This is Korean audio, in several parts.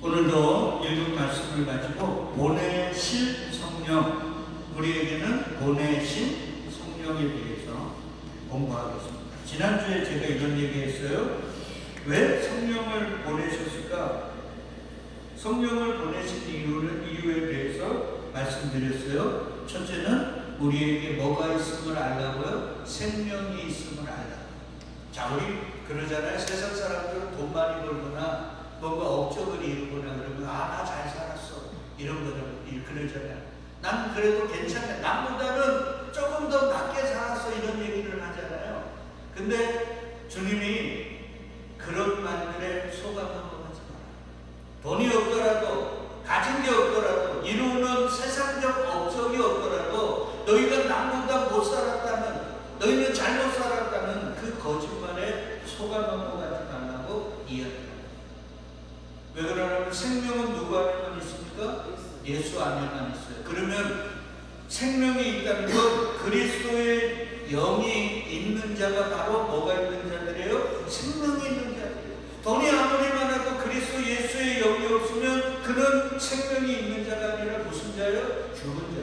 오늘도 읽은 말씀을 가지고 보내실 성령, 우리에게는 보내신 성령에 대해서 공부하겠습니다. 지난주에 제가 이런 얘기했어요. 왜 성령을 보내셨을까? 성령을 보내신 이유에 대해서 말씀드렸어요. 첫째는 우리에게 뭐가 있음을 알라고요? 생명이 있음을 알라고. 자, 우리 그러잖아요. 세상 사람들은 돈 많이 벌거나 뭔가 업적을 이루거나 그러면 나 잘 살았어 이런 거는 그러잖아요. 난 그래도 괜찮아, 남보다는 조금 더 낫게 살았어 이런 얘기를 하잖아요. 근데 주님이 그런 말들에 속아넘어가지 마라. 돈이 없더라도, 가진 게 없더라도, 이루는 세상적 업적이 없더라도 너희가 남보다 못 살았다면, 너희는 잘못 살았다면 그 거짓말에 속아넘어가지 말라고 이야기합니다. 왜 그러냐면 생명은 누구 안에만 있습니까? 예수 안에만 있어요. 그러면 생명이 있다는 건 그리스도의 영이 있는 자가 바로 뭐가 있는 자들이에요? 생명이 있는 자들이에요. 돈이 아무리 많아도 그리스도 예수의 영이 없으면 그는 생명이 있는 자가 아니라 무슨 자예요? 죽은 자.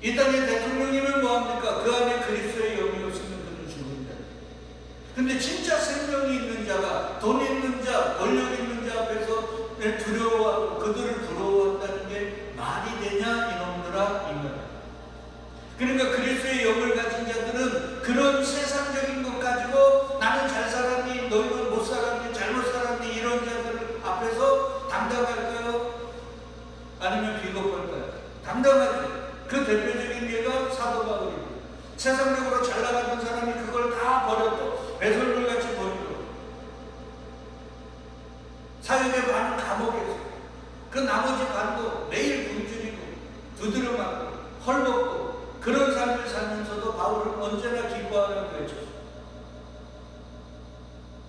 이 땅의 대통령이면 뭐합니까? 그 안에 그리스도의 영이 없으면 그는 죽은 자. 근데 진짜 생명이 있는 자가, 돈 있는 자, 권력 있는 자 앞에서 두려워하고 그들을 부러워한다는 게 말이 되냐 이놈들아, 이 말. 그러니까 그리스도의 영을 가진 자들은 그런 세상적인 것 가지고 나는 잘 살았니, 너희는 못 살았니, 잘못 살았니 이런 자들 앞에서 당당할까요? 아니면 비겁할까요? 당당하지. 그 대표적인 예가 사도 바울입니다. 세상적으로 잘 나가던 사람이 그걸 다 버렸고 배설물 같이 버리고 사역의 반은 감옥에서, 그 나머지 반도 매일 굶주리고 두드려 맞고 헐벗고 그런 삶을 살면서도 바울은 언제나 기뻐하라고 외쳤어요.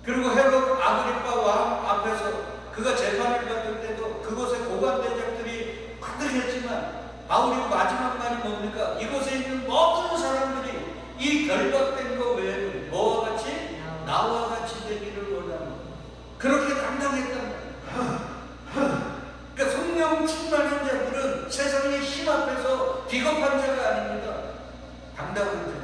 그리고 헤롯 아그리파 왕 앞에서 그가 재판을 받을 때도 그곳에 고관대장들이 가득했지만 바울이 마지막 말이 뭡니까? 이곳에 있는 모든 사람들이 이 결박된 것 외에는 뭐와 같이? 나와 같이 되기를 원하는, 그렇게 당당했단 말이에요. 그러니까 성령 충만한 자들은 세상의 힘 앞에서 비겁한 자가 아닙니다. 당당한 자죠.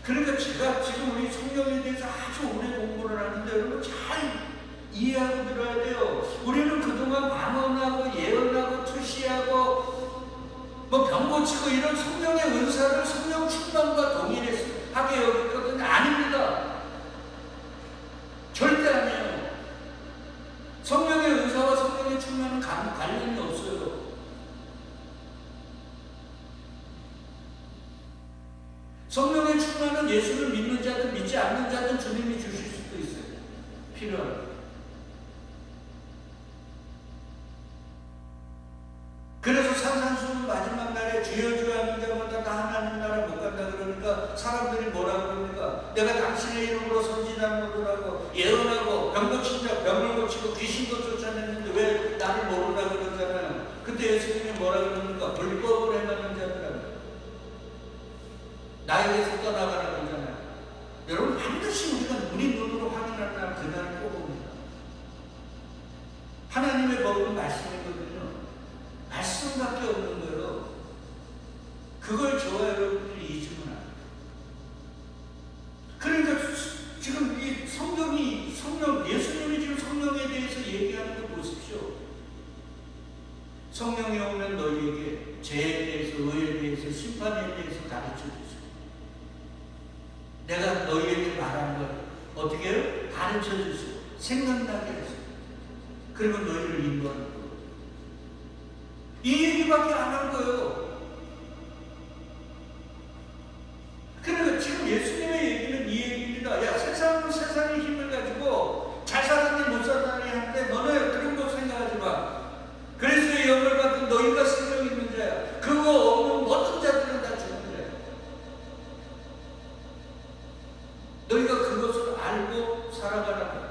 그러니까 제가 지금 우리 성령에 대해서 아주 오래 공부를 하는데 여러분 잘 이해하고 들어야 돼요. 우리는 그동안 방언하고 예언하고 투시하고 뭐 병 고치고 이런 성령의 은사를 성령 충만과 동일하게 여겼거든요. 아닙니다. 절대 아니에요. 성령의 은사와 성령의 충만은 관련이 없어요. 성령의 충만은 예수를 믿는 자든 믿지 않는 자든 주님이 주실 수도 있어요. 필요합니다. 그래서 산산수훈 마지막 날에 주여 주여 하는 자마다 다 하나님 나라 못 간다 그러니까 사람들이 뭐라 그럽니까? 내가 당신의 이름으로 선지자를 하고 예언하고 병 고친 자 병을 고치고 귀신도 쫓아냈는데 왜 나를 모른다 그러잖아요. 그때 예수님이 뭐라 그럽니까? 불법을 행하는 자들아 나에게서 떠나가라 그러잖아요. 여러분 반드시 우리가 우리 눈으로 확인할 날 그날을 꼭 옵니다. 하나님의 법은 말씀이거든요. 말씀밖에 없는 거예요. 그걸 저와 여러분들이 잊으면 안 돼요. 그러니까 지금 이 성령, 예수님이 지금 성령에 대해서 얘기하는 거 보십시오. 성령이 오면 너희에게 죄에 대해서, 의에 대해서, 심판에 대해서 가르쳐 주세요. 내가 너희에게 말하는 걸 어떻게 해요? 가르쳐 주세요. 생각나게 해주세요. 그리고 너희를 인도하는 거예요. 이 얘기밖에 안 한 거예요. 그러니까 지금 예수님의 얘기는 이 얘기입니다. 야, 세상의 힘을 가지고 잘 살았니 못 살았니 하는데 너네 그런 거 생각하지 마. 그리스도의 영을 받은 너희가 생명 있는 자야. 그거 없는 모든 자들은 다 죽는 자야. 너희가 그것을 알고 살아가라.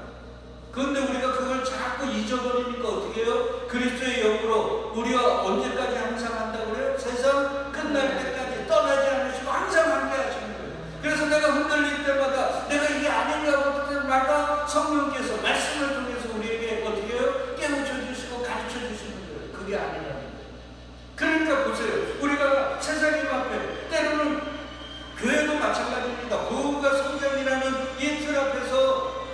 그런데 우리가 그걸 자꾸 잊어버리니까 어떻게 해요? 그리스도의 영으로 우리가 언제까지 항상 한다고 그래요? 세상 끝날 때까지 떠나지 않으시고 항상 함께 하시는 거예요. 그래서 내가 흔들릴 때마다 내가 이게 아닌가 하고 때마다 성령께서 말씀을 통해서 우리에게 어떻게 해요? 깨우쳐 주시고 가르쳐 주시는 거예요. 그게 아니라는 거예요. 그러니까 보세요. 우리가 세상님 앞에 때로는 교회도 마찬가지입니다. 보험과 성장이라는 이 틀 앞에서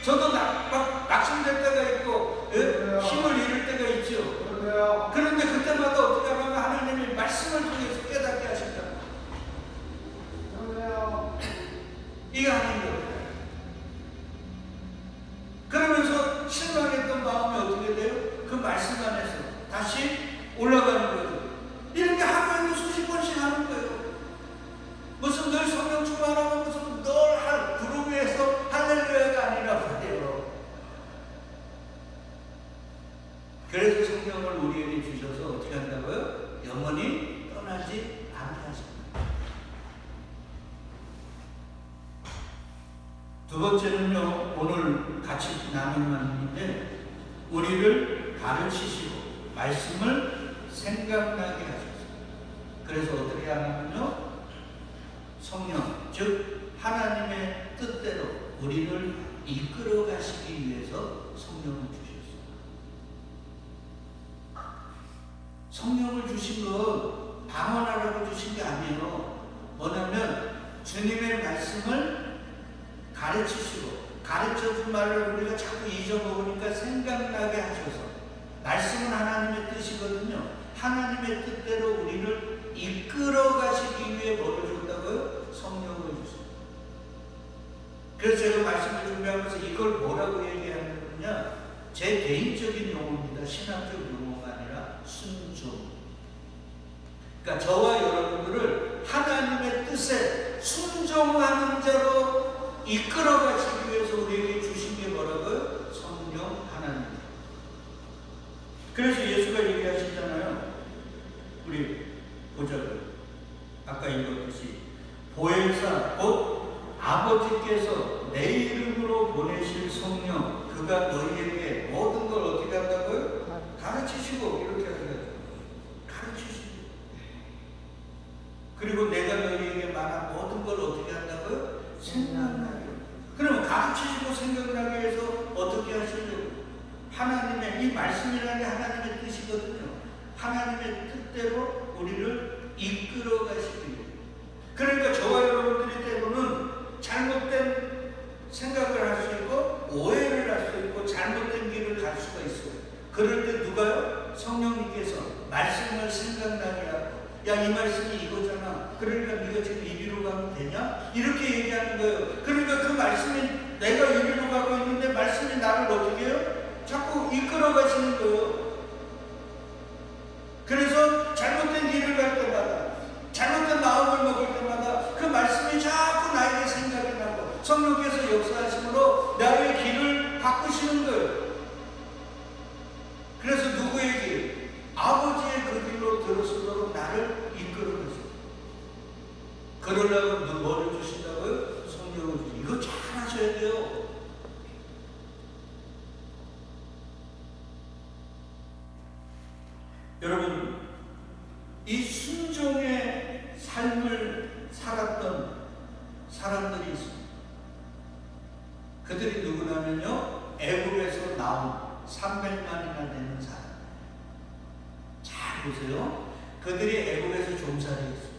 저도 낙심될 때가 있고 힘을 잃을 때가 있죠. 그런데 그때마다 어떻게 하면 하나님이 말씀을 통해서 깨닫게 하신다. 이게 아닌 거예요. 그러면서 실망했던 마음이 어떻게 돼요? 그 말씀 안에서 다시 올라가는 거예요. 이런 게 하루에도 수십 번씩 하는 거예요. 무슨 늘 성령 충만하고 무슨 늘 구름 위에서 할렐루야가 아니라 그래요. 그래서 성령을 우리에게 주셔서 어떻게 한다고요? 영원히 떠나지 않게 하십니다. 두 번째는요, 오늘 같이 나눌 말인데, 우리를 가르치시고 말씀을 생각나게 하셨어요. 그래서 어떻게 하냐면요, 성령, 즉 하나님의 뜻대로 우리를 이끌어 가시기 위해서 성령을 주셨어요. 성령을 주신 건 방언하라고 주신 게 아니에요. 뭐냐면 주님의 말씀을 가르치시고 가르쳐준 말을 우리가 자꾸 잊어먹으니까 생각나게 하셔서, 말씀은 하나님의 뜻이거든요. 하나님의 뜻대로 우리를 이끌어 가시기 위해 뭐를 줬다고요? 성령을 주셨어요. 그래서 제가 말씀을 준비하면서 이걸 뭐라고 얘기하느냐, 제 개인적인 용어입니다. 신학적 용어가 아니라 순종. 그러니까 저와 여러분들을 하나님의 뜻에 순종하는 자로 이끌어 가시기 위해서 우리에게 주신 게 뭐라고요? 성령 하나님. 그래서 예수가 얘기하시잖아요. 우리 보자고요. 아까 읽었듯이 보혜사 곧 아버지께서 내 이름으로 보내실 성령, 그가 너희에게 모든 걸 어떻게 한다고요? 가르치시고, 이렇게 하는 가르치시고, 그리고 내가 너희에게 말한 모든 걸 어떻게 한다고요? 생각나게. 그러면 가르치시고 생각나게 해서 어떻게 하시려고? 하나님의, 이 말씀이라는 게 하나님의 뜻이거든요. 하나님의 뜻대로 우리를 이끌어 가시기 위해. 그러니까 저와 여러분들이 때로는 잘못된 생각을 할 수 있고 오해를 할 수 있고 잘못된 길을 갈 수가 있어요. 그럴 때 누가요? 성령님께서 말씀을 생각나게 하고, 야, 이 말씀이 이거잖아. 그러니까 네가 지금 이리로 가면 되냐? 이렇게 얘기하는 거예요. 그러니까 그 말씀이, 내가 이리로 가고 있는데 말씀이 나를 어떻게 해요? 자꾸 이끌어 가시는 거예요. 그래서 잘못된 길을 갈 때마다, 잘못된 마음을 먹을 때마다 그 말씀이 자꾸 나에게 생각이 나고 성령께서 역사하심으로 나의 길을 바꾸시는 거예요. 그래서 누구의 길? 아버지의 그 길로 들어서도록 나를 이끌어 가세요. 그러려고 뭐를 주신다고요? 성령을 주신다고요. 이거 잘 하셔야 돼요. 여러분, 이 순종의 삶을 살았던 사람들이 있습니다. 그들이 누구냐면요, 애굽에서 나온 300만이나 되는 사람. 잘 보세요. 그들이 애굽에서 종살이했습니다.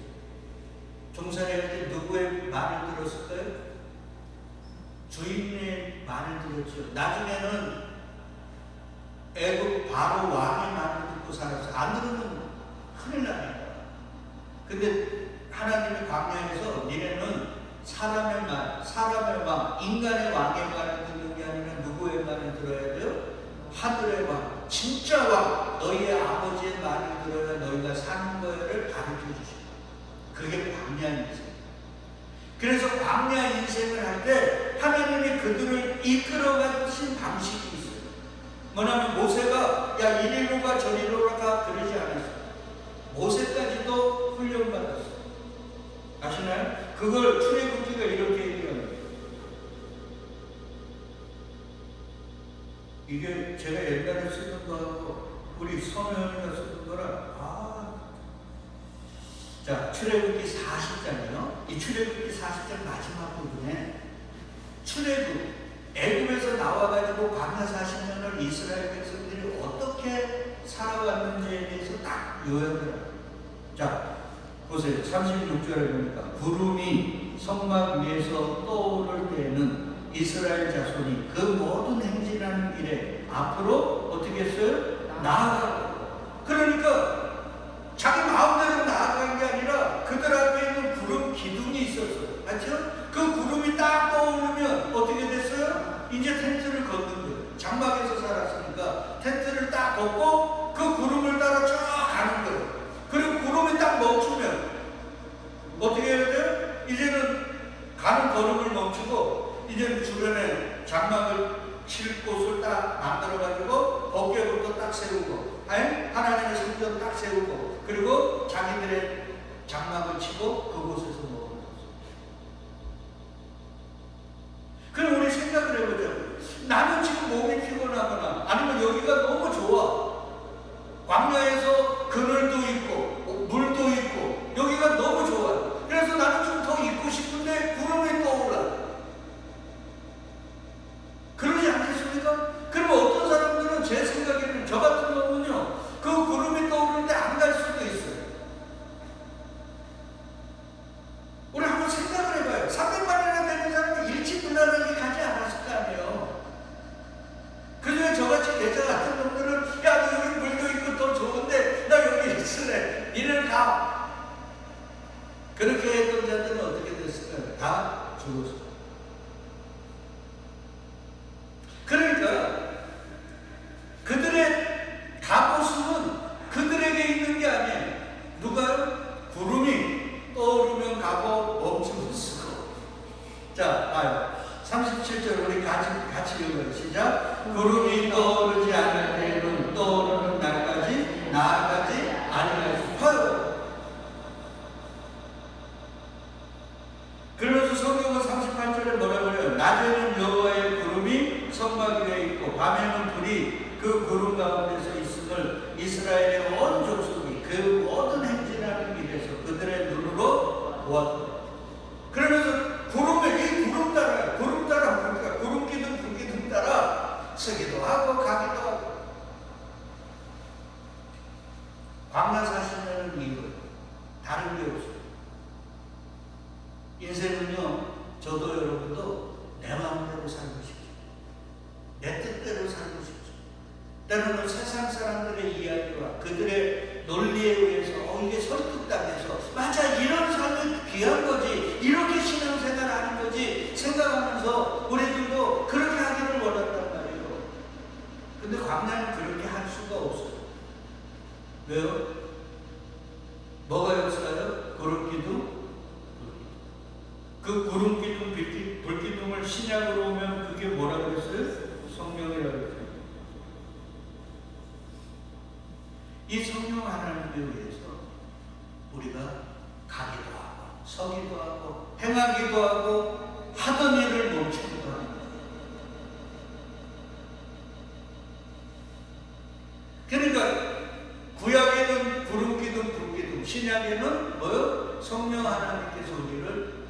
종살이할 때 누구의 말을 들었을까요? 주인의 말을 들었죠. 나중에는 애굽 바로 왕의 말을 듣고 살았어요. 안 들으면 큰일 납니다. 근데 하나님의 광야에서 니네는 사람의 말, 사람의 왕, 인간의 왕의 말을 듣는 게 아니라 누구의 말을 들어야 돼요? 하늘의 왕, 진짜 왕, 너희의 아버지의 말을 들어야 너희가 사는 거를 가르쳐 주시고, 그게 광야 인생. 그래서 광야 인생을 할 때 하나님이 그들을 이끌어 가신 방식이 있어요. 뭐냐면 모세가 야 이리로 가 저리로 가 그러지 않았어요. 모세까지도 훈련받았어요. 아시나요? 그걸 출애굽기가 이렇게 얘기합니다. 이게 제가 옛날에 쓰던 거하고 우리 서면이가 쓰던 거랑 자, 출애굽기 40장이요. 이 출애굽기 40장 마지막 부분에 출애굽 애굽에서 나와가지고 광야 40년을 이스라엘 백성들이 어떻게 살아왔는지에 대해서 딱 요약을 해요. 자, 보세요. 36절에 보니까 구름이 성막 위에서 떠오를 때에는 이스라엘 자손이 그 모든 행진하는 길에 앞으로 어떻게 했어요? 나아가고. 그러니까 자기 마음대로 나아간 게 아니라 그들 앞에 있는 구름 기둥이 있었어요. 맞죠? 그 구름이 딱 떠오르면 어떻게 됐어요? 이제 텐트를 걷는 거예요. 장막에서 살았으니까 텐트를 딱 걷고 그 구름을 따라 쭉 가는 거예요. 그리고 구름이 딱 멈추면 어떻게 해야 돼요? 이제는 가는 걸음을 멈추고 이제는 주변에 장막을 칠 곳을 딱 만들어가지고 어깨부터 딱 세우고 하나님의 성전 딱 세우고 그리고 자기들의 장막을 치고 그곳에서 머무는 거죠. 그럼 우리 생각을 해보자고요. 나는 지금 몸이 피곤하거나 아니면 여기가 너무 좋아. 광야에서 그늘도 있고 물도 있고 여기가 너무 좋아요. 그래서 나는 좀 더 있고 싶은데 구름이 떠올라. 그러지 않겠습니까? 그럼 어떤 사람들은 제 생각에는 저 같은 경우는요 그 구름이 떠오르는데 안 갈 수도 있어요. 우리 한번 생각을 해봐요. 300만이나 되는 사람이 일치불란하게 가지 않았을 거 아니에요. 그중에 저같이 대자 같은 놈들은 야 너 여기 물도 있고 더 좋은데 나 여기 있으래 니는 가. 그렇게 했던 자들은 어떻게 됐을까요? 다 죽었어요. 그러니까 그들의 갑옷은 그들에게 있는 게 아니에요. 누가요? 구름이 떠오르면 갑옷 멈추면 쓰고. 자, 37절 우리 같이 읽어요. 시작. 구름이 떠오르지 않을 때에는 떠오르는 날까지 나아가지 아니할 싶어요. 그러면서 성경은 38절에 뭐라고 해요? 낮에는 여호와의 구름이 성막 위에 있고 밤에는 불이 그 구름 가운데서 있음을 이스라엘의 온 족속이 그 모든 행진하는 길에서 그들의 눈으로 보았다. 그러면서 이 구름 따라 그러니까 구름 기둥 불 기둥 따라 서기도 하고 가기도 하고. 광야 40년은 이거 다른 게 없어요. 인생은요, 저도 여러분도 내 마음대로 살고 싶죠. 내 뜻대로 살고 싶죠. 때로는 세상 사람들의 이야기와 그들의 논리에 의해서 이게 설득당해서 맞아 이런 삶이 귀한 거지 이렇게 신앙생활 하는 거지 생각하면서 우리들도 그렇게 하기를 원한단 말이에요. 근데 광야는 그렇게 할 수가 없어요. 왜요? 뭐가 없어요? 구름 기둥? 그 구름 기둥, 불 기둥을 신약으로 오면 그게 뭐라고 그랬어요? 성령이라고 했어요. 이 성령 하나님에 의해서 우리가 가기도 하고 서기도 하고 행하기도 하고 하던 일을 멈추기도 하고. 그러니까 구약에는 구름 기둥, 불 기둥, 신약에는 뭐요? 성령 하나님께서 우리를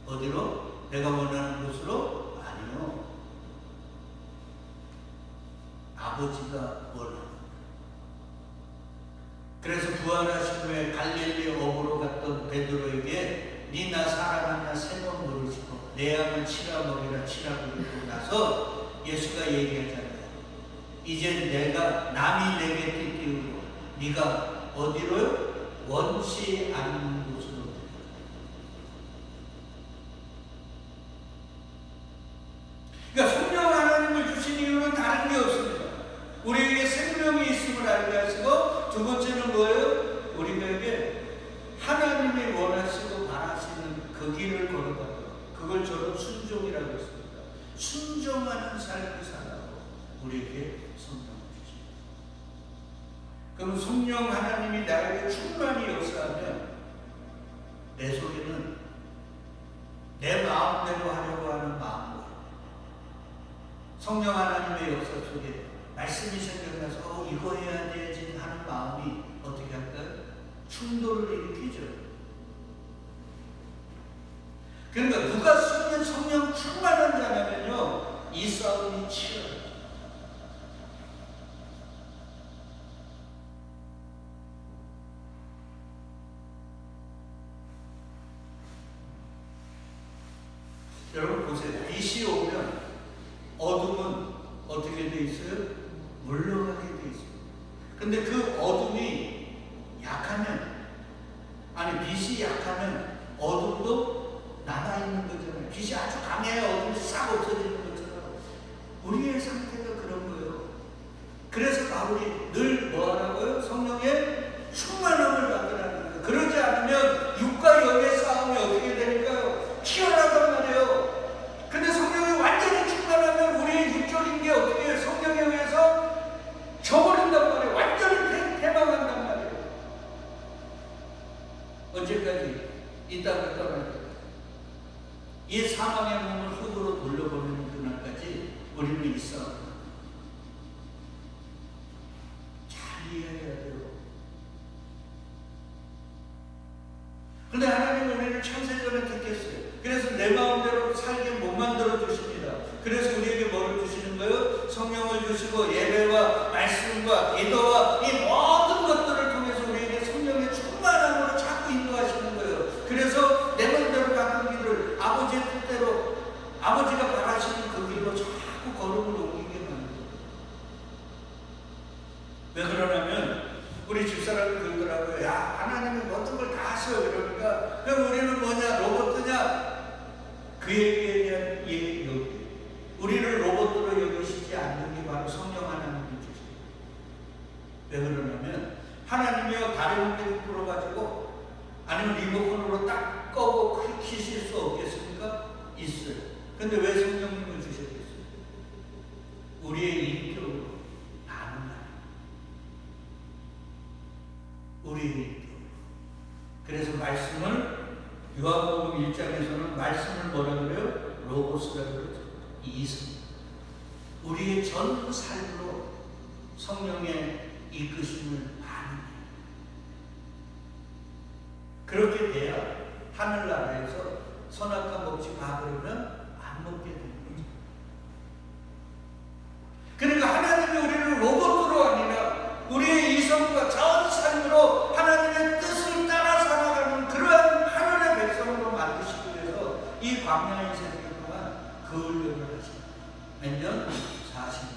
어디로? 내가 원하는 곳으로? 아니요. 아버지가 원하는. 그래서 부활하신 후에 갈릴리 어부로 갔던 베드로에게 니 나 사랑하냐 세 번 물으시고 내 양을 치라 먹이라 치라고 그러고 나서 예수가 얘기하잖아요. 이제 내가 남이 내게 띠띠우고 네가 어디로요? 원치 않는 곳으로. 그러니까 성령 하나님을 주신 이유는 다른 게 없습니다. 우리에게 생명이 있음을 알게 하시고 두 번째는 뭐예요? 우리에게 하나님이 원하시고 바라시는 그 길을 걸어가고 그걸 저는 순종이라고 했습니다. 순종하는 삶을 살라고 우리에게 성령을 주십니다. 그럼 성령 하나님이 나에게 충만히 역사하면 내 속에는 내 마음대로 하려고 하는 마음과 성령 하나님의 역사 속에 말씀이 생각나서 이거 해야 되지 하는 마음이 어떻게 할까요? 충돌을 일으키죠. 그러니까 누가 수년 성령 충만한 자라면요, 이 싸움이 치열해요. 여러분 보세요. 빛이 오면 어둠은 어떻게 돼 있어요? 물러가게 돼 있어요. 근데 그 어둠이 약하면, 아니 빛이 약하면 어둠도 남아있는 거잖아요. 빛이 아주 강해야 어둠이 싹 없어지는 것처럼 우리의 상태가 그런 거예요. 그래서 바울이 늘 뭐하라고요? 성령의 충만함을 받으라는 거예요. 그러지 않으면 육과 영의 싸움이 어떻게 되니까요? 치열하단 말이에요. 근데 성령이 완전히 충만하면 우리의 육적인 게 어떻게 해요? 성령에 의해서 져버린단 말이에요. 완전히 패망한단 말이에요. 언제까지? 이 땅을 떠날 때까지. 이 사망의 몸을 흙으로 돌려보내는 그날까지 우리는 있어. 잘 이해해야 돼요. 근데 하나님은 우리를 창세전에 택했어요. 그래서 내 마음대로 살게 못 만들어 주십니다. 그래서 우리에게 뭐를 주시는 거예요? 성령을 주시고 예배와 말씀과 기도와 이 모든 것들을 통해서 우리에게 성령의 충만함으로 자꾸 인도하시는 거예요. 그래서 내 마음대로 가는 길을 아버지의 뜻대로, 아버지가 바라시는 그 길로 자꾸 걸음을 옮기게 만들어요. 왜 그러냐면 우리 집사람이 그러더라고요. 야, 하나님이 모든 걸 다 하셔요. 그러니까 그럼 우리는 뭐냐? 로봇이냐? 그 얘기에 대한 얘기. 우리를 로봇으로 여기시지 않는 게 바로 성령 하나님의 뜻이에요. 왜 그러냐면 하나님이요, 다리 흔들기 풀어가지고 아니면 리모컨으로 딱 끄고 키실 수 없겠습니까? 있어요. 근데 왜 성령님을 주셨겠어요? 우리의 인격으로 반응하는, 우리의 인격. 그래서 말씀을 요한복음 1장에서는 말씀을 뭐라 그래요? 로고스라고 그러죠. 이성. 우리의 전 삶으로 성령의 이끄심을 반응해요. 그렇게 돼야 하늘나라에서 선악과 먹지 마 그러면 안 먹게 되는 거죠. 그러니까 하나님이 우리를 로봇으로 아니라 우리의 이성과 전 삶으로 하나님의 뜻을 따라 살아가는 그러한 하늘의 백성으로 만드시기 위해서 이 광야의 인생 동안 그 훈련을 하십니다. 몇 년? 40년.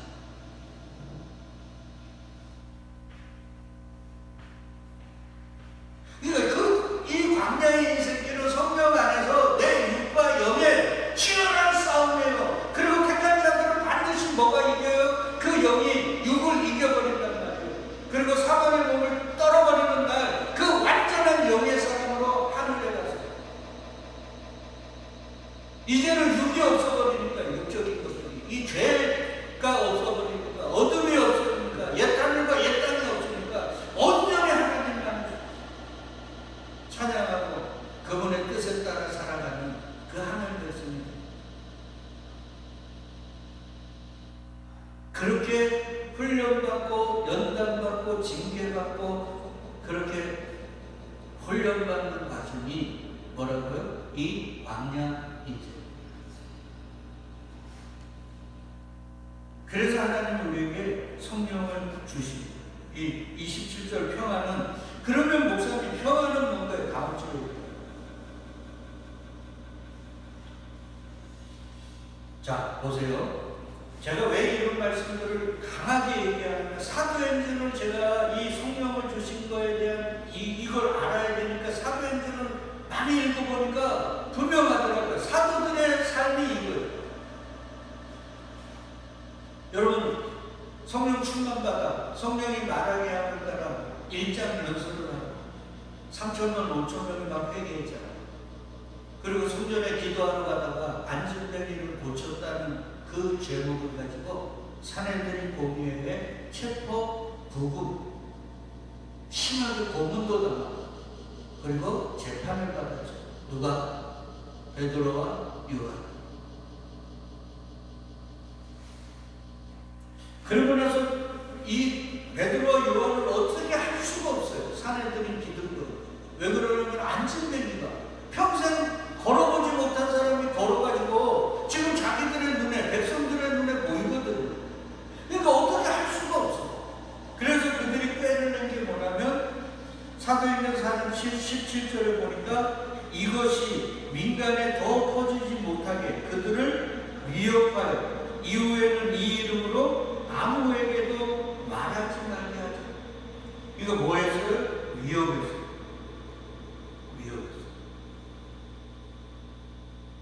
그러니까 이 광야의 인생길은 성령 안에서 내 육과 영의 치열한 싸움이에요. 그리고 택한 자들은 반드시 뭐가 이겨요? 그 영이 육을 이겨버린단 말이에요. 그리고 사망의 몸을 떨어버리는 날 그 완전한 영의 사람으로 하늘에 가세요. 이제는 육이 없어버리니까, 육적인 것들이, 이 죄가 없어버리니까, 어둠이 없어지니까, 옛 하늘과 옛 땅이 없으니까 온전히 하나님만 찬양하고 그분의 뜻에 따라 살아가는 그 하늘 됐습니다. 그렇게 훈련받고 연단받고 징계받고 그렇게 훈련받는 과정이 뭐라고요? 이 광야 인생. 그래서 하나님은 우리에게 성령을 주십니다. 이 27절 평안은, 그러면 목사님 평안은 뭔가요? 다음 주에. 자, 보세요. 제가 왜 이런 말씀들을 강하게 얘기하냐면 사도행전을 제가 이 성령을 주신 거에 대한 이걸 알아야 되니까 사도행전을 많이 읽어보니까 분명하더라고요. 사도들의 삶이 이거예요. 여러분, 성령 충만받아 성령이 말하게 하는 따라 1장 연설을 하고 3,000명, 5,000명이 막 회개했잖아요. 그리고 성전에 기도하러 가다가 안전뱅이를 고쳤다는 그 제목을 가지고 사내들인 공의회에 체포, 구금, 심하게 고문도 당하고 그리고 재판을 받았죠. 누가? 베드로와 요한. 그러고 나서 이 베드로와 요한을 어떻게 할 수가 없어요. 사내들인 기득권. 왜 그러냐면 안전뱅이가 평생 걸어보지 못한 사람이 걸어가지고 위협하여 이후에는 이 이름으로 아무에게도 말하지 말게 하자. 이거 뭐였어요? 위협했어요.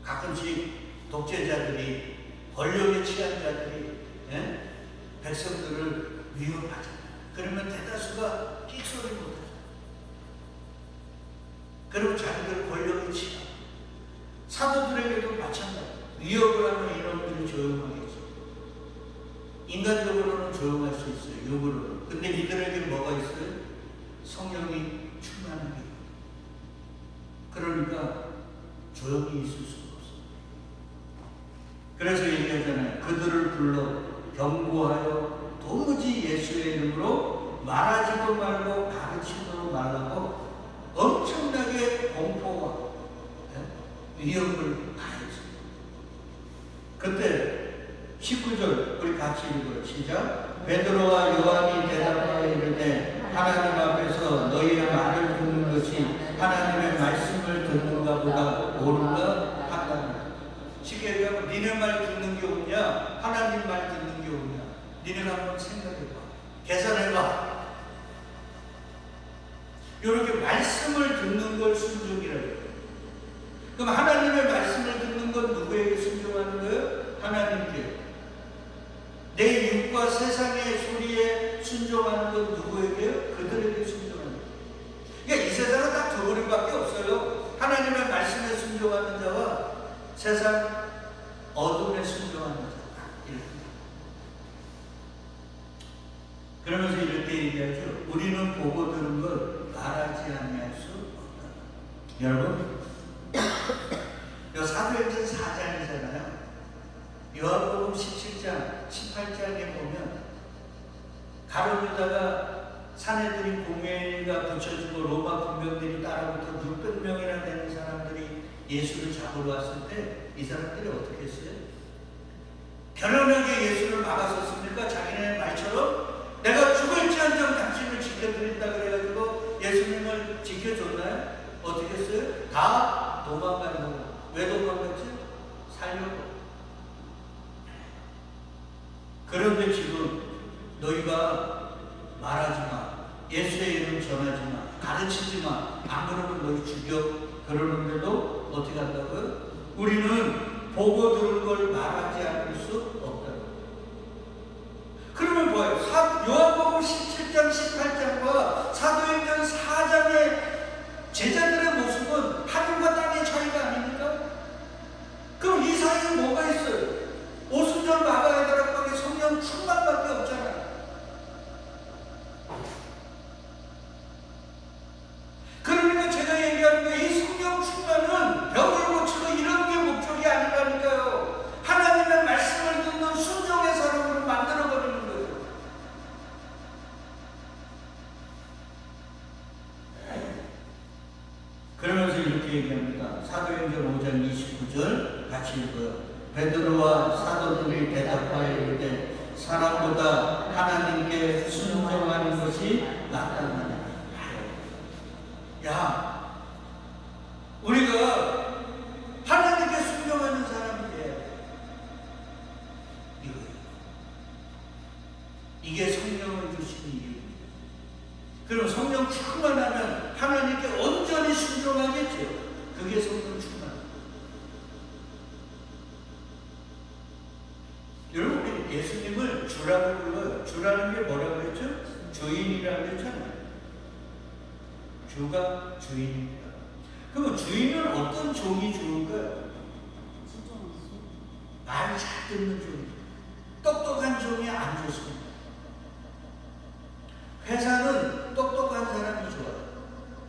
가끔씩 독재자들이, 권력에 취한 자들이 백성들을 위협하잖아요. 그러면 대다수가 끽소리 못하죠. 그러면 자기들 권력에 취하. 사도들에게도 마찬가지. 위협을 하면 이놈들이 조용하겠죠. 인간적으로는 조용할 수 있어요. 욕으로는. 근데 이들에게 뭐가 있어요? 성령이 충만한 게. 그러니까 조용히 있을 수가 없어요. 그래서 얘기하잖아요. 그들을 불러 경고하여 도무지 예수의 이름으로 말하지도 말고 가르치지도 말라고 엄청나게 공포와 위협을 가했어요. 그때 19절 우리 같이 읽어요. 시작. 베드로와 요한이 대답하여 이르되 하나님 앞에서 너희의 말을 듣는 것이 하나님의 말씀을 듣는가 보다 옳은가 판단하라. 쉽게 얘기하면 니네 말 듣는 게 옳냐 하나님 말 듣는 게 옳냐. 니네가 한번 생각해봐. 계산해봐. 이렇게 말씀을 듣는 걸 순종이라고 해요. 그럼 하나님의 말씀을 듣는 건 누구에게 순종하는 거예요? 하나님께. 내 육과 세상의 소리에 순종하는 건 누구에게요? 그들에게 순종하는 거예요. 그러니까 이 세상은 딱 두 그룹밖에 없어요. 하나님의 말씀에 순종하는 자와 세상 어둠에 순종하는 자. 그러면서 이렇게 얘기하죠. 우리는 보고 들은 걸 말하지 아니할 수 없다. 여러분, 요 사도행전 4장이잖아요. 요한복음 17장, 18장에 보면 가룟 유다가 사내들이 공회가 붙여주고 로마 군병들이 따라붙어 600명이나 되는 사람들이 예수를 잡으러 왔을 때 이 사람들이 어떻게 했어요? 편안하게 예수를 막았었습니까? 자기네 말처럼 내가 죽을지언정 당신을 지켜드린다 그래가지고 예수님을 지켜줬나요? 어떻게 했어요? 다 도망가는 거예요. 왜 도망갔지? 살려고. 그런데 지금 너희가 말하지 마. 예수의 이름 전하지 마. 가르치지 마. 안 그러면 너희 죽여. 그러는데도 어떻게 한다고요? 우리는 보고 들은 걸 말하지 않을 수 없다고. 그러면 뭐예요? 요한복음 17장, 18장과 사도행전 4장의 제자들의 모습은 하늘과 땅의 차이가 아닙니까? 그럼 이 사이에 뭐가 있어요? 오순절 마가의 다락방에 성령 충만밖에 없잖아요. 그러니까 제가 얘기하는 게 이 성령 충만은 벽을 고치고 이런 게 목적이 아니라니까요. 하나님의 말씀을 듣는 순종의 사람으로 만들어버리는 거예요. 그러면서 이렇게 얘기합니다. 사도행전 5장 29절 같이 읽어요. 베드로와 사도들이 대답하여 이르되 사람보다 하나님께 순종하는 것이 낫다느냐. 야, 우리가 하나님께 순종하는 사람이 돼야 돼. 이게 성령을 주신 이유입니다. 그럼 성령 충만하면 하나님께 온전히 순종하겠죠. 그게 성령 충만. 여러분, 예수님을 주라고 불러요. 주라는 게 뭐라고 했죠? 주인이라고 했잖아요. 주가 주인입니다. 그럼 주인은 어떤 종이 좋을까요? 말 잘 듣는 종이. 똑똑한 종이 안 좋습니다. 회사는 똑똑한 사람이 좋아요.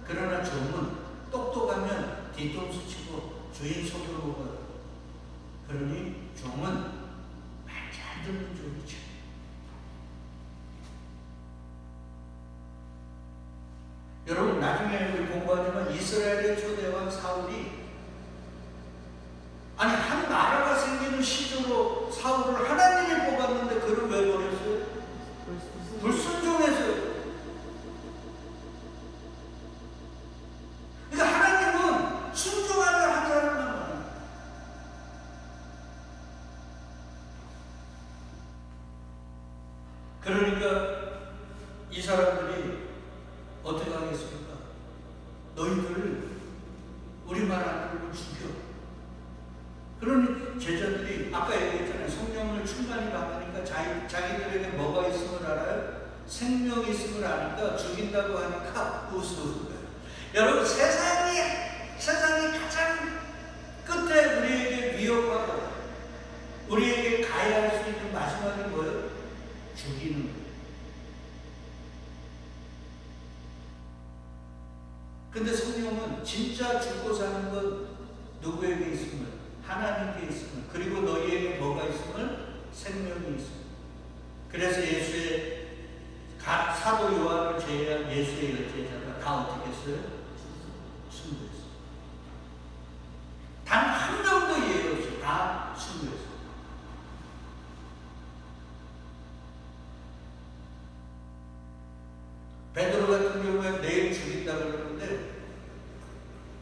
그러나 종은 똑똑하면 뒤통수 치고 주인 속여 먹어요. 그러니 종은 말 잘 듣는 종이죠. 여러분, 나중에 우리 공부하지만 이스라엘의 초대왕 사울이 아니 한 나라가 생기는 시조로 사울을 하나님이 뽑았는데 그를 왜 버렸어요? 불순종해서요. 그러니까 하나님은 순종하는 한 사람만 많아요. 그러니까 이 사람들이 어떻게 하겠습니까? 너희들 우리 말 안 들으면 죽여. 그러니 제자들이 아까 얘기했잖아요. 성령을 충만히 받으니까 자기들에게 뭐가 있음을 알아요? 생명이 있음을 아니까 죽인다고 하니까 웃는 거예요. 여러분, 세상이 가장 끝에 우리에게 위협하고 우리에게 가야 할 수 있는 마지막이 뭐예요? 죽이는 거예요. 근데 성령은 진짜 죽고 사는 건 누구에게 있음을? 하나님께 있음을. 그리고 너희에게 뭐가 있음을? 생명이 있음을. 그래서 예수의 사도 요한을 제외한 예수의 열제자가 다 어떻게 했어요? 순교했어요. 단 한 명도 예외 없이 다 순교했어요. 베드로 같은 경우에 내일 죽인다 그러는데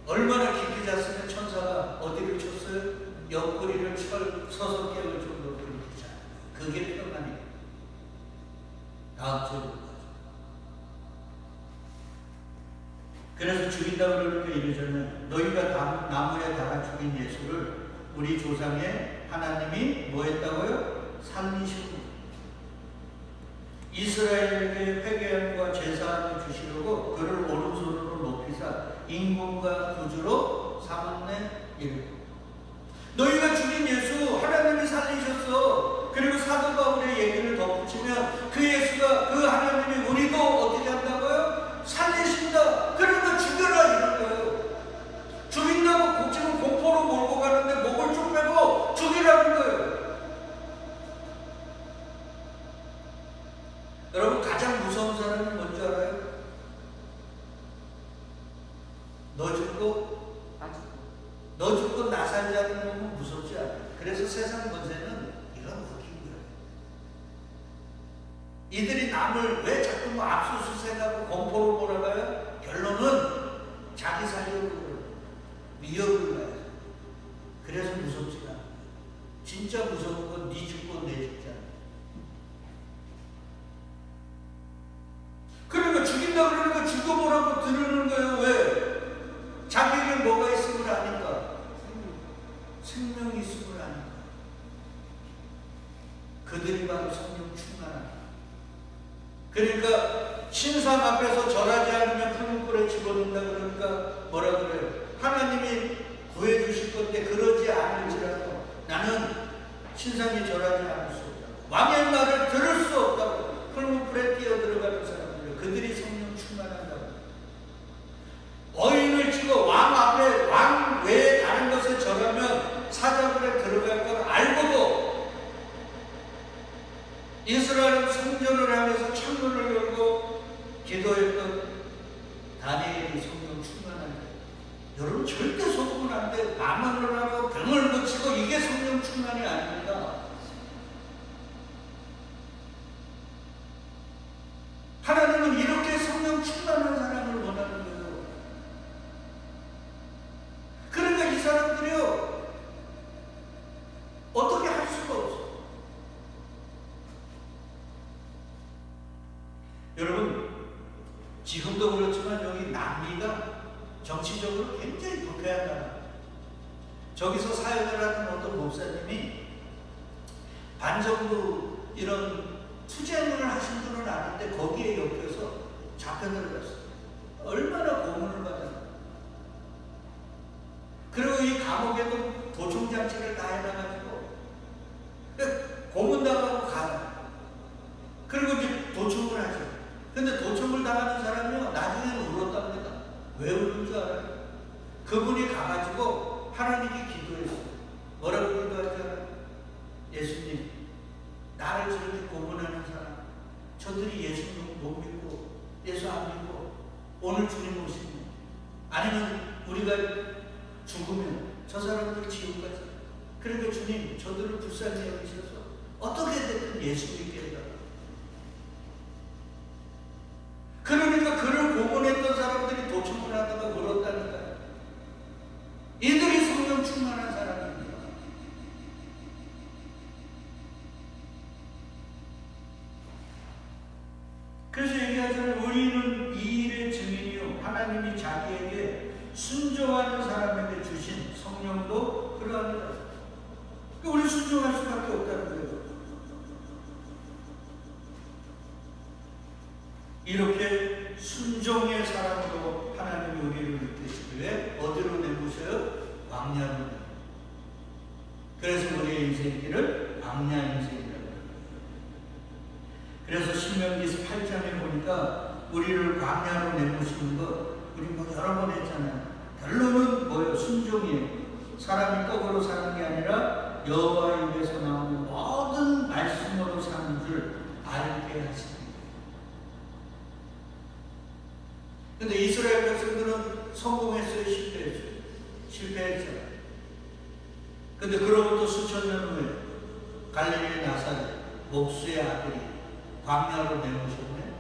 얼마나 깊이 잤으면 천사가 어디를 쳤어요? 옆구리를 서서 깨울 정도로 그렇게 자. 그게 평안이에요. 다음 주에 그래서 죽인다 그러니까 이러잖아요. 너희가 나무에 달아 죽인 예수를 우리 조상의 하나님이 뭐 했다고요? 살리시고 이스라엘에게 회개함과 제사함을 주시려고 그를 오른손으로 높이사 인권과 구주로 삼았네. 이르고 너희가 죽인 예수 하나님이 살리셨어. 그리고 사도 바울의 얘기를 덧붙이면 그 예수가 그 하나님이 우리도 어떻게 한다고요? 살리신다. 그러니까 죽여라 이런 거예요. 죽인다고 지금 공포로 몰고 가는데 목을 쭉 빼고 죽이라는 거예요. 여러분, 가장 무서운 사람은 뭔지 알아요? 너 죽고 나 살자는 놈은 무섭지 않아요. 그래서 세상 권세는 이런 웃긴 거예요. 이들이 남을 왜 자꾸 뭐 압수수색하고 공포로 몰아가요? 결론은 자기 살려고 위협을 가요. 그래서 무섭지가 않아요. 진짜 무서운 건 네 죽고 내 죽잖아. 그러니까 죽인다 그러니까 죽어보라고 들으는 거예요. 왜? 자기에게 뭐가 있음을 아니까. 생명이 있음을 아니까. 그들이 바로 성령 충만한. 그러니까 신상 앞에서 절하지 않으면 푸른 꿀에 집어넣는다 그러니까 뭐라 그래요? 하나님이 구해주실 건데 그러지 않을지라도 나는 신상에 절하지 않을 수 없다. 왕의 말을 들을 수 없다고. 푸른 꿀에 뛰어들어가는 사람들, 그들이 성령 충만한다고. 어인을 치고 왕 앞에 왕 외에 다른 것에 절하면 사자굴에 들어갈 걸 알고도 이스라엘 성전을 향해서 창문을 열고 기도했던 다니엘이 성령 충만한 거예요. 여러분, 절대 속으면 안 돼. 나만을 하고 병을 고치고 이게 성령 충만이 아닙니다. 하나님은 이렇게 성령 충만한 사람을 원하는 거예요. 그러니까 이 사람들이요, 어떻게 할 수가 없어. 여러분, 지금도 그렇지만 여기 남미가 정치적으로 굉장히 부패한 나라. 저기서 사역을 하는 어떤 목사님이 반정부 이런 투쟁을 하신 분은 아는데 거기에 엮여서 잡혀들어 갔어요. 얼마나 고문을 받았나. 그리고 이 감옥에도 도청장치를 다 해놔가지고 고문당하고 가. 그리고 이제 도청을 하죠. 근데 도청을 당하는 사람이요, 나중에는 울었답니다. 왜 우는 줄 알아요? 그분이 가가지고 하나님께 기도했어요. 뭐라고 기도하지 않아요? 예수님, 나를 저렇게 고문하는 사람, 저들이 예수님 못 믿고 예수 안 믿고 오늘 주님 오시면, 아니면 우리가 죽으면 저 사람들 지옥 가지. 그러니까 주님, 저들을 불쌍히 여기셔서 어떻게 됐든 예수 믿게 해달라. 그러니까 그를 고문했던 사람들이 도청을 하다가 물었다는 거예요. 이들이 성령 충만한 사람입니다. 순종하는 사람에게 주신 성령도 그러합니다. 우리 순종할 수밖에 없다는 거예요. 이렇게 순종의 사람으로 하나님이 우리를 이끄시기에 어디로 내모셔요? 광야로. 그래서 우리의 인생길을 광야 인생이라고 합니다. 그래서 신명기 8장에 보니까 우리를 광야로 내모시는 것 우리 뭐 여러 번 했잖아요. 결론은 뭐예요? 순종이에요. 사람이 떡으로 사는 게 아니라 여호와 입에서 나오는 모든 말씀으로 사는 줄 알게 하십니다. 근데 이스라엘 백성들은 성공했어요? 실패했어요? 실패했잖아요. 근데 그로부터 수천 년 후에 갈릴리 나사렛 목수의 아들이 광야로 내모셨네.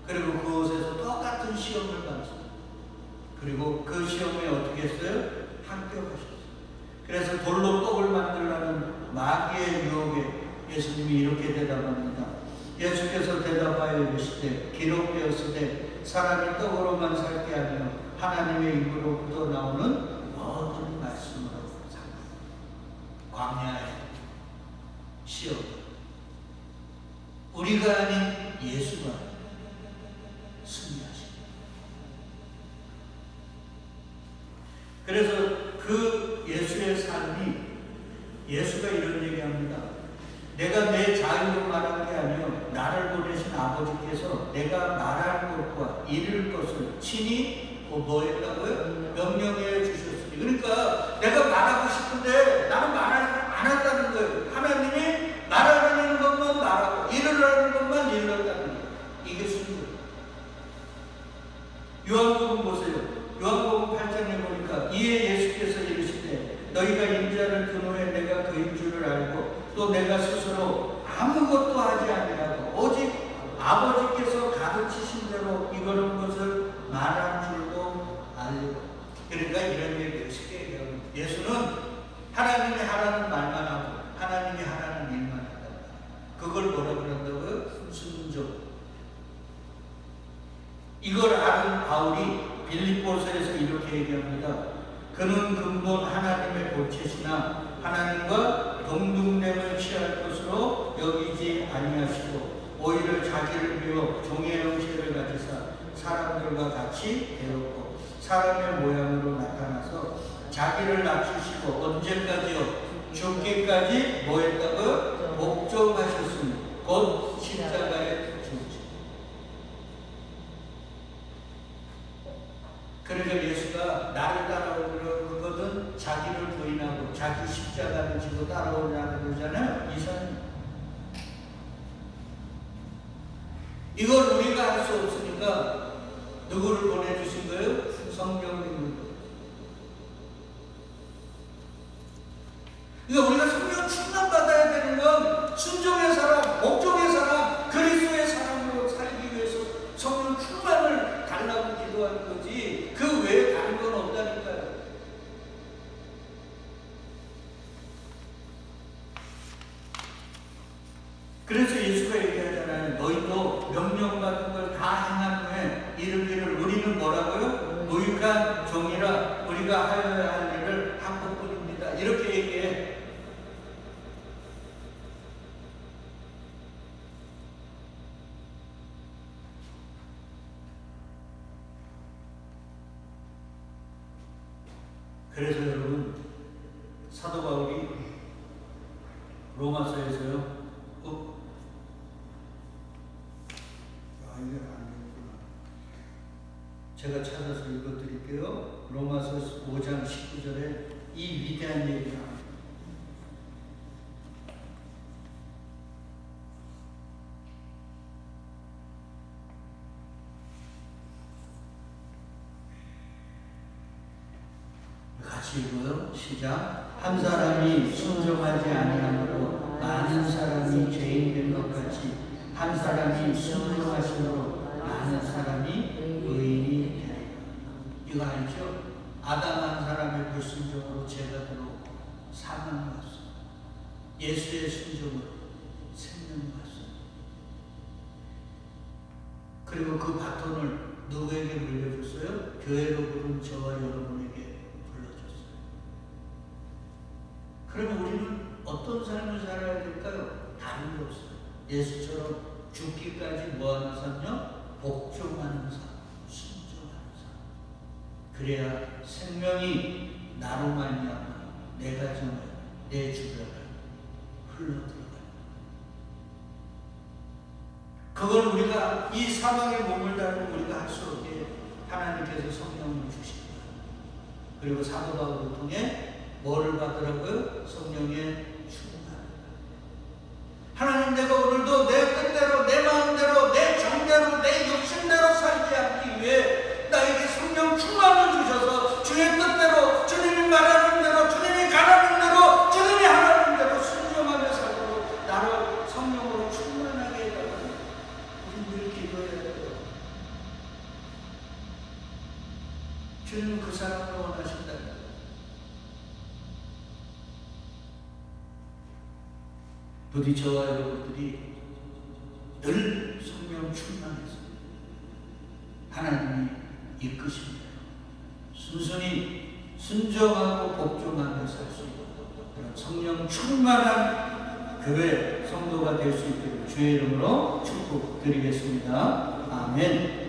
그리고 그곳에서 똑같은 시험을 받았어요. 그리고 그 시험에 어떻게 했어요? 합격하셨어요. 그래서 돌로 떡을 만들라는 마귀의 유혹에 예수님이 이렇게 대답합니다. 예수께서 대답하여 이르시되 기록되었으되 사람이 떡으로만 살게 하며 하나님의 입으로부터 나오는 모든 말씀으로 산다. 광야의 시험. 우리가 아닌 예수가 승리하십니다. 그래서 그 예수의 삶이 예수가 이런 얘기합니다. 내가 내 자유로 말한 게 아니요 나를 보내신 아버지께서 내가 말할 것과 이룰 것을 친히 뭐 했다고요? 명령해 주셨으니. 그러니까 내가 말하고 싶은데 나는 말하지 않았다는 거예요. 하나님이 말하라는 것만 말하고 이루라는 것만 이루었다는 거예요. 이게 순종. 요한복음 보세요. 요한복음 8장에 보니까 이에 예수께서 이르시되 너희가 인자를 든 후에 내가 그인 줄을 알고 또 내가 스스로 아무것도 하지 아니하고 오직 아버지께서 가르치신 대로 이거는 것을 말한 줄도 알고. 그러니까 이런 얘기를 쉽게 얘기하고 예수는 하나님이 하라는 말만 하고 하나님이 하라는 일만 한다. 그걸 뭐라 그런다고요? 순종. 이걸 아는 바울이 빌립보서에서 이렇게 얘기합니다. 그는 근본 하나님의 본체시나 하나님과 동등됨을 취할 것으로 여기지 아니하시고 오히려 자기를 비워 종의 형체를 가지사 사람들과 같이 되었고 사람의 모양으로 나타나서 자기를 낮추시고 언제까지요? 죽기까지 뭐 했다고? 복종하셨으니 곧 십자가에 죽으시고. 그러니까 예수가 나를 따라오려거든 자기를 부인하고 자기 십자가를 지고 따라오려고 그러잖아요. 이사님. 이걸 우리가 할 수 없으니까 누구를 보내주신 거예요? 성령님을. 그러니까 우리가 성령 충만 받아야 되는 건 순종의 사람, 복종의 사람, 그리스도의 사람으로 살기 위해서 성령 충만을 달라고 기도하는 거지 그 외에 다른 건 없다니까요. 그래서 예수가 얘기하잖아요. 너희도 명령받은 걸 다 행한 후에 이르기를 우리는 뭐라고요? 무익한 종이라 우리가 하여야 할 일을 한 것뿐입니다. 이렇게 얘기해. 그래서 여러분 사도 바울이 로마서에서요. 이게 아니구나. 제가 찾아서 읽어드릴게요. 로마서 5장 19절에 이 위대한 얘기를 합니다. 같이 읽어요. 시작. 한 사람이 순종하지 아니함으로 많은 사람이 죄인 된 것 같이 한 사람이 순종하심으로 많은 사람이 의인이 되리라. 이거 알죠? 아담 한 사람의 불순종으로 죄가 들어오고 사망을 왔어. 예수의 순종으로 생명을 왔어. 그리고 그 바톤을 누구에게 물려줬어요? 교회로 부른 저와 여러분에게 불러줬어요. 그러면 우리는 어떤 삶을 살아야 될까요? 다른 게 없어요. 예수처럼 죽기까지 뭐하는 삶요? 복종하는 삶, 순종하는 삶. 그래야 생명이 나로 말미암아 내 가정을, 내 주변을 흘러들어가요. 그걸 우리가 이 사방에 몸을 달고 우리가 할 수 없게 하나님께서 성령을 주신 거예요. 그리고 사도 바울을 통해 뭐를 받으라고요? 성령의 충만을. 하나님, 내가 오늘도 내 뜻대로, 내 마음대로, 내 정대로, 내 욕심대로 살지 않기 위해 나에게 성령 충만을 주셔서 주의 뜻대로, 주님이 말하는 대로, 주님이 가라는 대로, 주님이 하라는 대로 순종하며 살도록 나를 성령으로 충만하게 해달라는 우리 늘 기도해야 돼요. 주님은 그 사람을 원하신다. 부디 저와 여러분들이 늘 성령 충만해서 하나님이 이끄십니다. 순순히 순종하고 복종하며 살 수 있는 그런 성령 충만한 교회 성도가 될 수 있도록 주의 이름으로 축복드리겠습니다. 아멘.